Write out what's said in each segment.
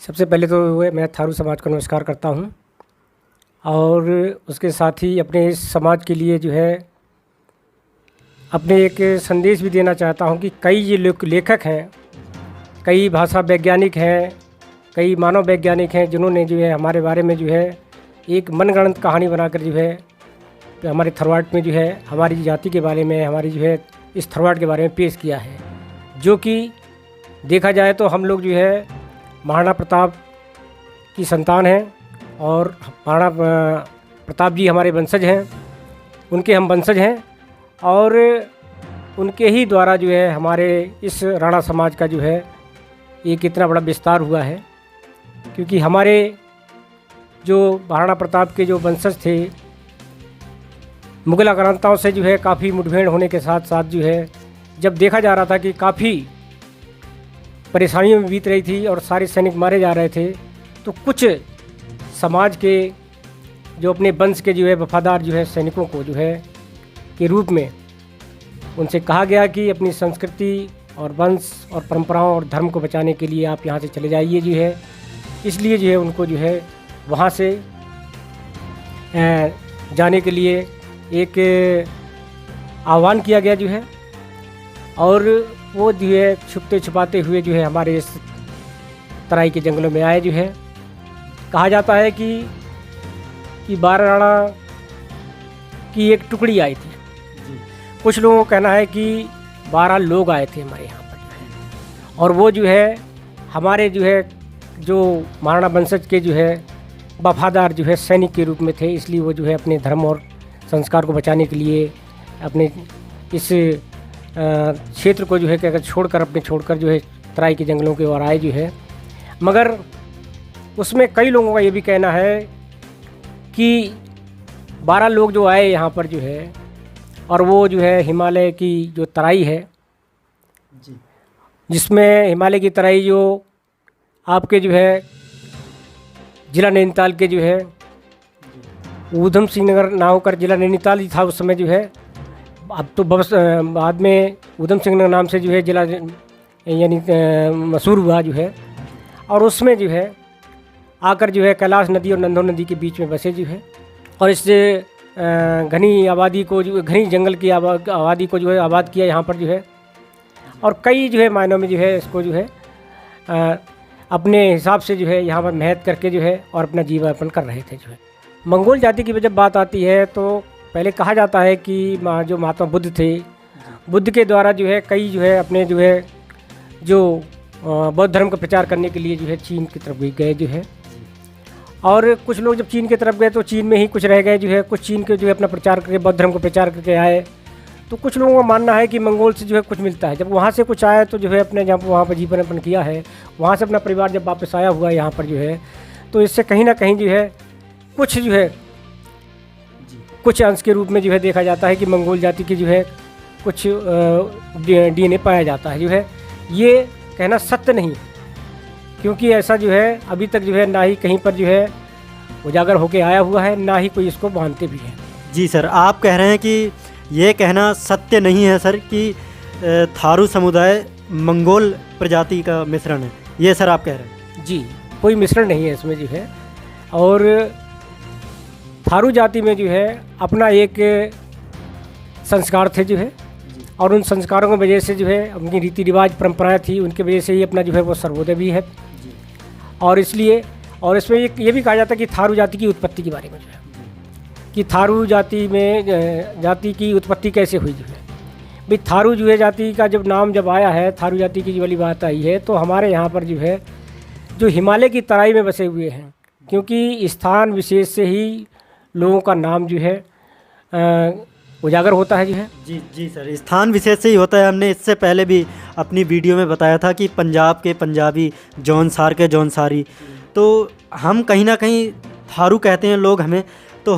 सबसे पहले तो मैं थारू समाज को नमस्कार करता हूँ और उसके साथ ही अपने इस समाज के लिए जो है अपने एक संदेश भी देना चाहता हूँ कि कई ये लेखक हैं, कई भाषा वैज्ञानिक हैं, कई मानव वैज्ञानिक हैं जिन्होंने जो है हमारे बारे में जो है एक मनगढ़ंत कहानी बनाकर जो है हमारे थरवाट में जो है हमारी जाति के बारे में, हमारी जो है इस थरवाट के बारे में पेश किया है। जो कि देखा जाए तो हम लोग जो है महाराणा प्रताप की संतान हैं और महाराणा प्रताप जी हमारे वंशज हैं, उनके हम वंशज हैं और उनके ही द्वारा जो है हमारे इस राणा समाज का जो है एक इतना बड़ा विस्तार हुआ है। क्योंकि हमारे जो महाराणा प्रताप के जो वंशज थे, मुगल आक्रांताओं से जो है काफ़ी मुठभेड़ होने के साथ साथ जो है जब देखा जा रहा था कि काफ़ी परेशानियों में बीत रही थी और सारे सैनिक मारे जा रहे थे, तो कुछ समाज के जो अपने वंश के जो है वफादार जो है सैनिकों को जो है के रूप में उनसे कहा गया कि अपनी संस्कृति और वंश और परंपराओं और धर्म को बचाने के लिए आप यहाँ से चले जाइए जो है। इसलिए जो है उनको जो है वहाँ से जाने के लिए एक आह्वान किया गया जो है और वो जो है छुपते छुपाते हुए जो है हमारे इस तराई के जंगलों में आए जो है। कहा जाता है कि 12 राणा की एक टुकड़ी आई थी। कुछ लोगों का कहना है कि 12 लोग आए थे हमारे यहाँ पर जो है और वो जो है हमारे जो है जो महाराणा वंशज के जो है वफादार जो है सैनिक के रूप में थे। इसलिए वो जो है अपने धर्म और संस्कार को बचाने के लिए अपने इस क्षेत्र को जो है क्या छोड़कर जो है तराई के जंगलों की ओर आए जो है। मगर उसमें कई लोगों का ये भी कहना है कि 12 लोग जो आए यहाँ पर जो है और वो जो है हिमालय की जो तराई है जी, जिसमें हिमालय की तराई जो आपके जो है ज़िला नैनीताल के जो है ऊधम सिंह नगर ना होकर ज़िला नैनीताल ही था उस समय जो है। अब तो बाद में ऊधम सिंह नगर नाम से जो है ज़िला यानी मशहूर हुआ जो है। और उसमें जो है आकर जो है कैलाश नदी और नंदो नदी के बीच में बसे जो है और इस घनी आबादी को जो घनी जंगल की आबादी को जो है आबाद किया यहाँ पर जो है। और कई जो है मायनों में जो है इसको जो है अपने हिसाब से जो है यहाँ पर मेहनत करके जो है और अपना जीवन यापन कर रहे थे जो है। मंगोल जाति की जब बात आती है तो पहले कहा जाता है कि जो महात्मा बुद्ध थे, बुद्ध के द्वारा जो है कई जो है अपने जो है जो बौद्ध धर्म का प्रचार करने के लिए जो है चीन की तरफ भी गए जो है। और कुछ लोग जब चीन की तरफ गए तो चीन में ही कुछ रह गए जो है। कुछ चीन के जो है अपना प्रचार करके बौद्ध धर्म को प्रचार करके आए। तो कुछ लोगों का मानना है कि मंगोल से जो है कुछ मिलता है। जब वहाँ से कुछ आया तो जो है अपने जहाँ वहाँ पर जीवन यापन किया है, वहाँ से अपना परिवार जब वापस आया हुआ यहाँ पर जो है तो इससे कहीं ना कहीं जो है कुछ जो है कुछ अंश के रूप में जो है देखा जाता है कि मंगोल जाति की जो है कुछ डीएनए पाया जाता है जो है। ये कहना सत्य नहीं है क्योंकि ऐसा जो है अभी तक जो है ना ही कहीं पर जो है उजागर होके आया हुआ है, ना ही कोई इसको मानते भी हैं। जी सर, आप कह रहे हैं कि ये कहना सत्य नहीं है सर कि थारू समुदाय मंगोल प्रजाति का मिश्रण है, ये सर आप कह रहे हैं? जी, कोई मिश्रण नहीं है इसमें जो है। और थारू जाति में जो है अपना एक संस्कार थे जो है और उन संस्कारों की वजह से जो है उनकी रीति रिवाज परंपराएं थी, उनकी वजह से ही अपना जो है वो सर्वोदय भी है। और इसलिए और इसमें ये भी कहा जाता है कि थारू जाति की उत्पत्ति के बारे में जो है कि थारू जाति में जाति की उत्पत्ति कैसे हुई जो है। भाई थारू जो है जाति का जब नाम जब आया है, थारू जाति की जो वाली बात आई है तो हमारे यहाँ पर जो है जो हिमालय की तराई में बसे हुए हैं, क्योंकि स्थान विशेष से ही लोगों का नाम जो है उजागर होता है जो है। जी सर, स्थान विशेष से ही होता है। हमने इससे पहले भी अपनी वीडियो में बताया था कि पंजाब के पंजाबी, जौनसार के जौनसारी, तो हम कहीं ना कहीं थारू कहते हैं लोग हमें। तो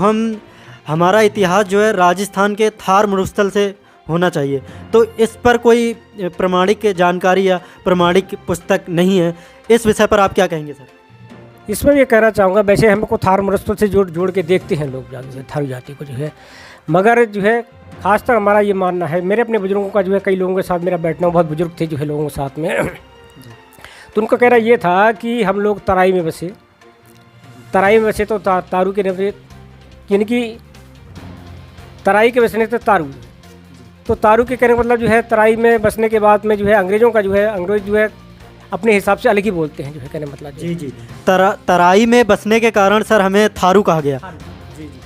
हमारा इतिहास जो है राजस्थान के थार मरुस्थल से होना चाहिए। तो इस पर कोई प्रमाणिक जानकारी या प्रमाणिक पुस्तक नहीं है, इस विषय पर आप क्या कहेंगे सर? इसमें ये कहना चाहूँगा, वैसे हमको थार मरुस्थल से जोड़ के देखते हैं लोग थारू जाति को जो है, मगर जो है खासकर हमारा ये मानना है, मेरे अपने बुजुर्गों का जो है कई लोगों के साथ मेरा बैठना, बहुत बुजुर्ग थे जो है लोगों के साथ में तो उनका कहना ये था कि हम लोग तराई में बसे, तो तारू के नजर, यानी कि तराई के बसने से तारू, तो तारू के कहने का मतलब जो है तराई में बसने के बाद में जो है अंग्रेज़ों का जो है, अंग्रेज जो है अपने हिसाब से अलग ही बोलते हैं, जो है कहने का मतलब। जी जी, तराई में बसने के कारण सर हमें थारू कहा गया। जी जी,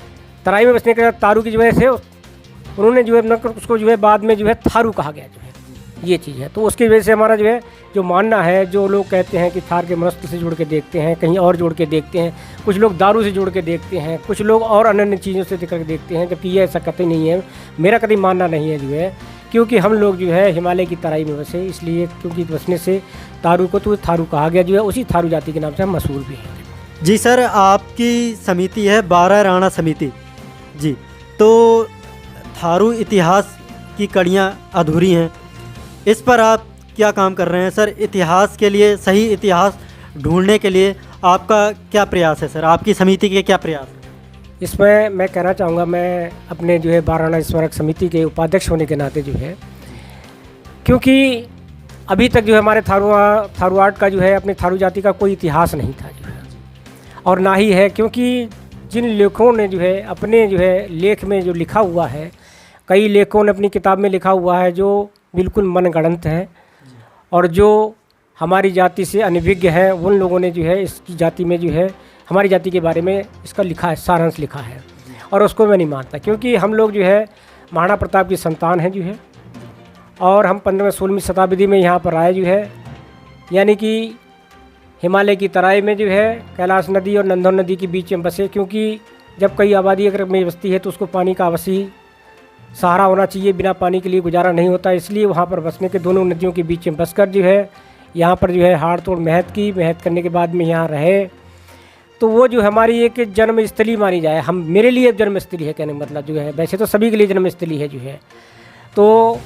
तराई में बसने के तारू की जो है से उन्होंने जो है उसको जो है बाद में जो है थारू कहा गया, जो है ये चीज़ है। तो उसकी वजह से हमारा जो है जो मानना है, जो लोग कहते हैं कि थार के मस्त से जोड़ के देखते हैं, कहीं और जोड़ के देखते हैं, कुछ लोग दारू से जोड़ के देखते हैं, कुछ लोग और अन्य अन्य चीज़ों से करके देखते हैं, जबकि ये ऐसा कतई नहीं है, मेरा कतई मानना नहीं है जो है, क्योंकि हम लोग जो है हिमालय की तराई में बसे, इसलिए क्योंकि बसने से तारू को तो थारू कहा गया, जो है उसी थारू जाति के नाम से हम मशहूर भी हैं। जी सर, आपकी समिति है 12 राणा समिति जी, तो थारू इतिहास की कड़ियाँ अधूरी हैं, इस पर आप क्या काम कर रहे हैं सर? इतिहास के लिए, सही इतिहास ढूंढने के लिए आपका क्या प्रयास है सर? आपकी समिति के क्या प्रयास हैं? इसमें मैं कहना चाहूँगा, मैं अपने जो है 12 राणा स्मारक समिति के उपाध्यक्ष होने के नाते जो है, क्योंकि अभी तक जो है हमारे थारूआर्ट का जो है, अपने थारू जाति का कोई इतिहास नहीं था जो है, और ना ही है, क्योंकि जिन लेखों ने जो है अपने जो है लेख में जो लिखा हुआ है, कई लेखों ने अपनी किताब में लिखा हुआ है जो बिल्कुल मनगढ़ंत है, और जो हमारी जाति से अनभिज्ञ है, उन लोगों ने जो है इसकी जाति में जो है हमारी जाति के बारे में इसका लिखा है, सारांश लिखा है, और उसको मैं नहीं मानता, क्योंकि हम लोग जो है महाराणा प्रताप की संतान हैं जो है, और हम 15वीं-16वीं शताब्दी में यहाँ पर आए जो है, यानी कि हिमालय की तराई में जो है कैलाश नदी और नंदन नदी के बीच में बसे, क्योंकि जब कई आबादी अगर में बसती है तो उसको पानी का अवश्य सहारा होना चाहिए, बिना पानी के लिए गुजारा नहीं होता, इसलिए वहाँ पर बसने के दोनों नदियों के बीच में बसकर जो है यहाँ पर जो है हाड़ तोड़ मेहनत करने के बाद में यहाँ रहे, तो वो जो हमारी एक जन्मस्थली मानी जाए। हम, मेरे लिए जन्मस्थली है, कहने का मतलब जो है, वैसे तो सभी के लिए जन्मस्थली है जो है, तो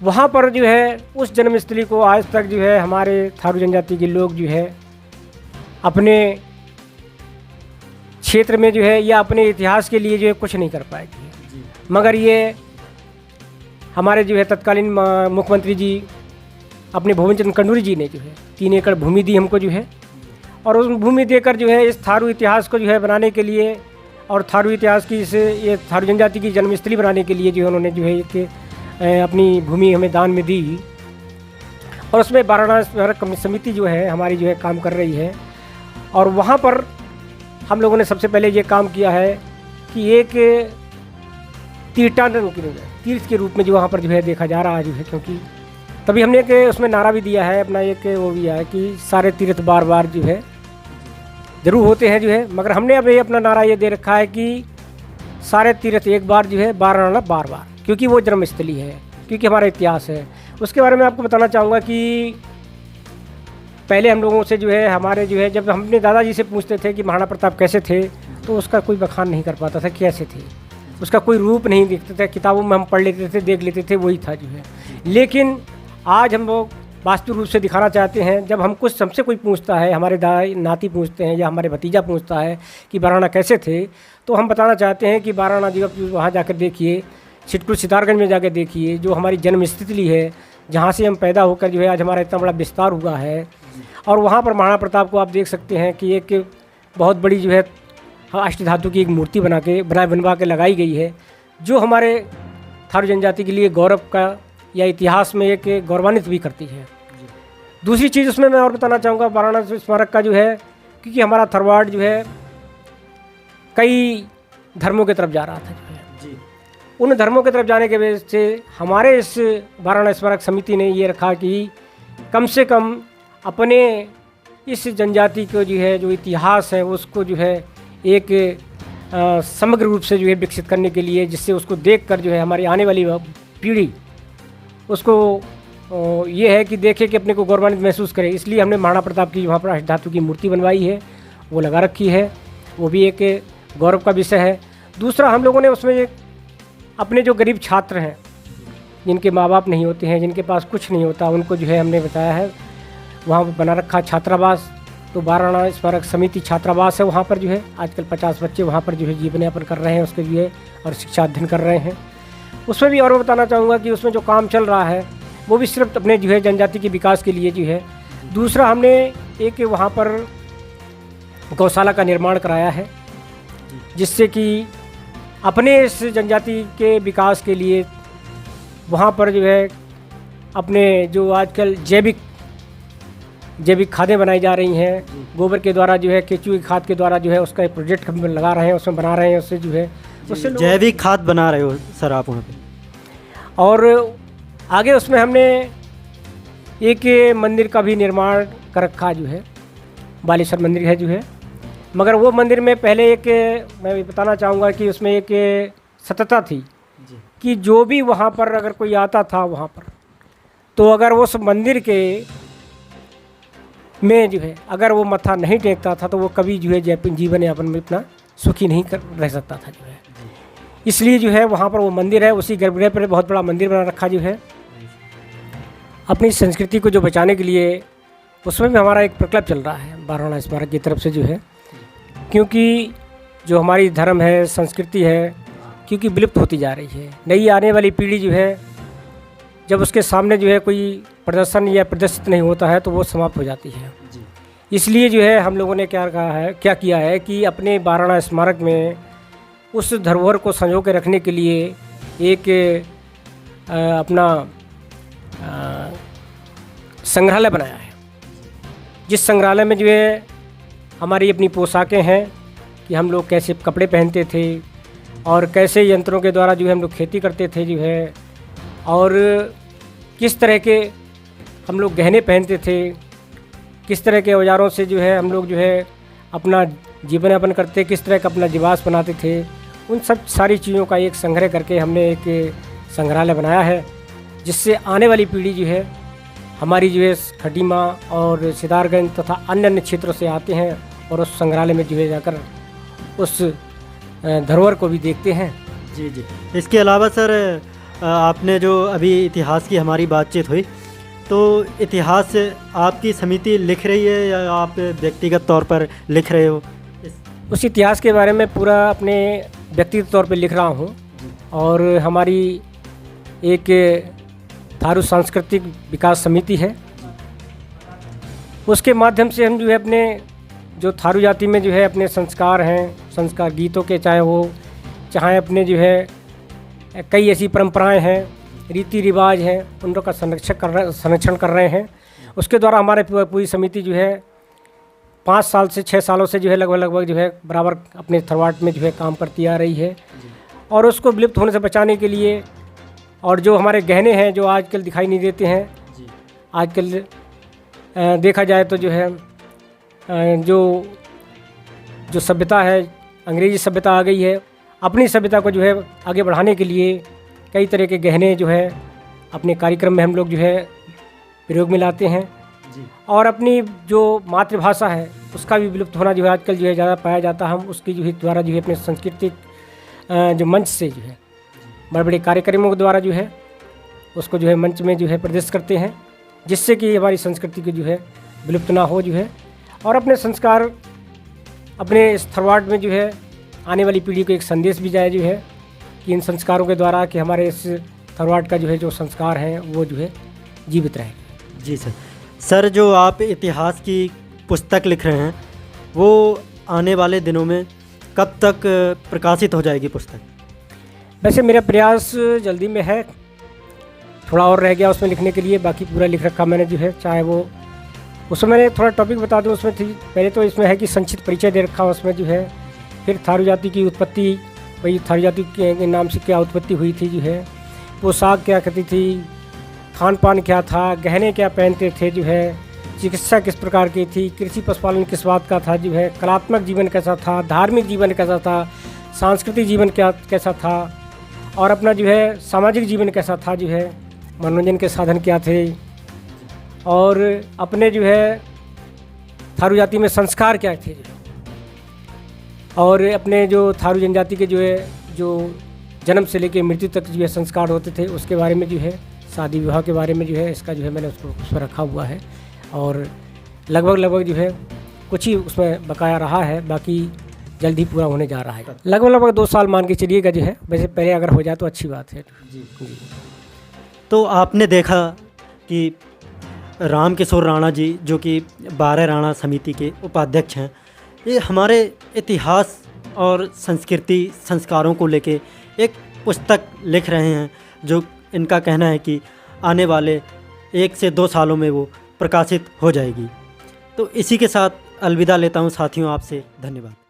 वहाँ पर जो है उस जन्मस्थली को आज तक जो है हमारे थारू जनजाति के लोग जो है अपने क्षेत्र में जो है या अपने इतिहास के लिए जो है कुछ नहीं कर पाए, मगर ये हमारे जो है तत्कालीन मुख्यमंत्री जी अपने भुवन चंद्र कंडूरी जी ने जो है 3 एकड़ भूमि दी हमको जो है, और उस भूमि देकर जो है इस थारू इतिहास को जो है बनाने के लिए, और थारू इतिहास की ये थारू जनजाति की जन्मस्थली बनाने के लिए जो है उन्होंने जो है एक अपनी भूमि हमें दान में दी, और उसमें 12 राणा स्मारक समिति जो है हमारी जो है काम कर रही है। और वहाँ पर हम लोगों ने सबसे पहले ये काम किया है कि एक तीर्थ के रूप में जो वहाँ पर जो है देखा जा रहा है जो है, क्योंकि तभी हमने एक उसमें नारा भी दिया है अपना, एक वो भी है कि सारे तीर्थ बार बार जो है जरूर होते हैं जो है, मगर हमने अभी अपना नारा ये दे रखा है कि सारे तीर्थ एक बार जो है, 12 राणा बार बार, क्योंकि वो जन्मस्थली है, क्योंकि हमारा इतिहास है। उसके बारे में आपको बताना चाहूँगा कि पहले हम लोगों से जो है हमारे जो है, जब हम अपने दादाजी से पूछते थे कि महाराणा प्रताप कैसे थे, तो उसका कोई बखान नहीं कर पाता था कैसे थे, उसका कोई रूप नहीं दिखता था, किताबों में हम पढ़ लेते थे, देख लेते थे, वही था जो है। लेकिन आज हम लोग वास्तविक रूप से दिखाना चाहते हैं, जब हम कुछ हमसे कोई पूछता है, हमारे नाती पूछते हैं या हमारे भतीजा पूछता है कि 12 राणा कैसे थे, तो हम बताना चाहते हैं कि 12 राणा जी वहाँ जाकर देखिए, छिटकुल सितारगंज में जाकर देखिए, जो हमारी जन्मस्थली है, जहाँ से हम पैदा होकर जो है आज हमारा इतना बड़ा विस्तार हुआ है, और वहाँ पर महाराणा प्रताप को आप देख सकते हैं कि एक बहुत बड़ी जो है अष्टधातु की एक मूर्ति बनवा के लगाई गई है, जो हमारे थारू जनजाति के लिए गौरव का या इतिहास में एक गौरवान्वित भी करती है। दूसरी चीज़ उसमें मैं और बताना चाहूँगा 12 राणा स्मारक का जो है, क्योंकि हमारा थारवाड़ जो है कई धर्मों की तरफ जा रहा था जो है जी, उन धर्मों की तरफ जाने के वजह से हमारे इस 12 राणा स्मारक समिति ने ये रखा कि कम से कम अपने इस जनजाति को जो है जो इतिहास है उसको जो है एक समग्र रूप से जो है विकसित करने के लिए, जिससे उसको देखकर जो है हमारी आने वाली पीढ़ी उसको ये है कि देखे कि अपने को गौरवान्वित महसूस करे, इसलिए हमने महाराणा प्रताप की वहाँ पर अष्टधातु की मूर्ति बनवाई है, वो लगा रखी है, वो भी एक गौरव का विषय है। दूसरा, हम लोगों ने उसमें एक अपने जो गरीब छात्र हैं, जिनके माँ बाप नहीं होते हैं, जिनके पास कुछ नहीं होता, उनको जो है हमने बताया है, वहाँ पर बना रखा छात्रावास, तो 12 राणा स्मारक समिति छात्रावास है। वहाँ पर जो है आजकल 50 बच्चे वहाँ पर जो है जीवन यापन कर रहे हैं उसके लिए, और शिक्षा अध्ययन कर रहे हैं। उसमें भी और मैं बताना चाहूँगा कि उसमें जो काम चल रहा है वो भी सिर्फ अपने जो है जनजाति के विकास के लिए जो है दूसरा हमने एक वहाँ पर गौशाला का निर्माण कराया है, जिससे कि अपने इस जनजाति के विकास के लिए वहाँ पर जो है अपने जो आजकल जैविक खादें बनाई जा रही हैं, गोबर के द्वारा जो है, केंचुए की खाद के द्वारा जो है उसका एक प्रोजेक्ट हम लगा रहे हैं, उसमें बना रहे हैं, उससे जो है उससे जैविक खाद बना रहे हो सर आप वहाँ पे। और आगे उसमें हमने एक मंदिर का भी निर्माण कर रखा जो है, बालेश्वर मंदिर है जो है। मगर वो मंदिर में पहले एक मैं बताना चाहूँगा कि उसमें एक सत्यता थी कि जो भी वहाँ पर अगर कोई आता था वहाँ पर, तो अगर उस मंदिर के में जो है अगर वो मत्था नहीं टेकता था तो वो कभी जो है जीवन यापन में इतना सुखी नहीं रह सकता था जो है। इसलिए जो है वहाँ पर वो मंदिर है, उसी गर्भगृह पर बहुत बड़ा मंदिर बना रखा जो है। अपनी संस्कृति को जो बचाने के लिए उसमें भी हमारा एक प्रकल्प चल रहा है बारहवाना स्मारक की तरफ से जो है, क्योंकि जो हमारी धर्म है, संस्कृति है, क्योंकि विलुप्त होती जा रही है। नई आने वाली पीढ़ी जो है जब उसके सामने जो है कोई प्रदर्शन या प्रदर्शित नहीं होता है तो वो समाप्त हो जाती है। इसलिए जो है हम लोगों ने क्या किया है कि अपने बारहवाना स्मारक में उस धरोहर को संजो के रखने के लिए एक अपना संग्रहालय बनाया है, जिस संग्रहालय में जो है हमारी अपनी पोशाकें हैं कि हम लोग कैसे कपड़े पहनते थे और कैसे यंत्रों के द्वारा जो है हम लोग खेती करते थे जो है, और किस तरह के हम लोग गहने पहनते थे, किस तरह के औजारों से जो है हम लोग जो है अपना जीवन यापन करते, किस तरह का अपना निवास बनाते थे, उन सब सारी चीज़ों का एक संग्रह करके हमने एक संग्रहालय बनाया है, जिससे आने वाली पीढ़ी जो है हमारी जो है खटीमा और सितारगंज तथा अन्य क्षेत्रों से आते हैं और उस संग्रहालय में जो है जाकर उस धरोहर को भी देखते हैं। जी जी। इसके अलावा सर आपने जो अभी इतिहास की हमारी बातचीत हुई, तो इतिहास आपकी समिति लिख रही है या आप व्यक्तिगत तौर पर लिख रहे हो? उस इतिहास के बारे में पूरा अपने व्यक्तिगत तौर पर लिख रहा हूँ, और हमारी एक थारू सांस्कृतिक विकास समिति है, उसके माध्यम से हम जो है अपने जो थारू जाति में जो है अपने संस्कार हैं, संस्कार गीतों के चाहे अपने जो है कई ऐसी परंपराएं हैं, रीति रिवाज हैं, उन लोग का संरक्षण कर रहे हैं। उसके द्वारा हमारे पूरी समिति जो है 5 साल से 6 सालों से जो है लगभग जो है बराबर अपने थरवाट में जो है काम करती आ रही है, और उसको विलुप्त होने से बचाने के लिए, और जो हमारे गहने हैं जो आजकल दिखाई नहीं देते हैं, आजकल देखा जाए तो जो है जो सभ्यता है, अंग्रेजी सभ्यता आ गई है, अपनी सभ्यता को जो है आगे बढ़ाने के लिए कई तरह के गहने जो है अपने कार्यक्रम में हम लोग जो है प्रयोग में लाते हैं। और अपनी जो मातृभाषा है उसका भी विलुप्त होना जो है आजकल जो है ज़्यादा पाया जाता है। हम उसकी जो है द्वारा जो है अपने सांस्कृतिक जो मंच से जो है बड़े बड़े कार्यक्रमों के द्वारा जो है उसको जो है मंच में जो है प्रदर्शित करते हैं, जिससे कि हमारी संस्कृति की जो है विलुप्त ना हो जो है, और अपने संस्कार अपने इस थरवाट में जो है आने वाली पीढ़ी को एक संदेश भी जाए जो है कि इन संस्कारों के द्वारा कि हमारे इस थरवाट का जो है जो संस्कार हैं वो जो है जीवित रहे। जी सर। सर जो आप इतिहास की पुस्तक लिख रहे हैं वो आने वाले दिनों में कब तक प्रकाशित हो जाएगी पुस्तक? वैसे मेरा प्रयास जल्दी में है, थोड़ा और रह गया उसमें लिखने के लिए, बाकी पूरा लिख रखा मैंने जो है। चाहे वो उसमें मैंने थोड़ा टॉपिक बता दूं, उसमें थी पहले तो इसमें है कि संक्षिप्त परिचय दे रखा उसमें जो है, फिर थारू जाति की उत्पत्ति, वही थारू जाति के नाम से क्या उत्पत्ति हुई थी जो है, पोशाक क्या करती थी, खान पान क्या था, गहने क्या पहनते थे जो है, चिकित्सा किस प्रकार की थी, कृषि पशुपालन किस बात का था जो है, कलात्मक जीवन कैसा था, धार्मिक जीवन कैसा था, सांस्कृतिक जीवन कैसा था, और अपना जो है सामाजिक जीवन कैसा था जो है, मनोरंजन के साधन क्या थे, और अपने जो है थारू जाति में संस्कार क्या थे, और अपने जो थारू जनजाति के जो है जो जन्म से लेकर मृत्यु तक जो है संस्कार होते थे उसके बारे में जो है, शादी विवाह के बारे में जो है इसका जो है मैंने उसको उस पर रखा हुआ है। और लगभग जो है कुछ ही उसमें बकाया रहा है, बाकी जल्द ही पूरा होने जा रहा है। लगभग 2 साल मान के चलिएगा जो है, वैसे पहले अगर हो जाए तो अच्छी बात है। जी। तो आपने देखा कि राम किशोर राणा जी, जो कि 12 राणा समिति के उपाध्यक्ष हैं, ये हमारे इतिहास और संस्कृति संस्कारों को लेके एक पुस्तक लिख रहे हैं, जो इनका कहना है कि आने वाले 1 से 2 सालों में वो प्रकाशित हो जाएगी। तो इसी के साथ अलविदा लेता हूँ साथियों, आपसे धन्यवाद।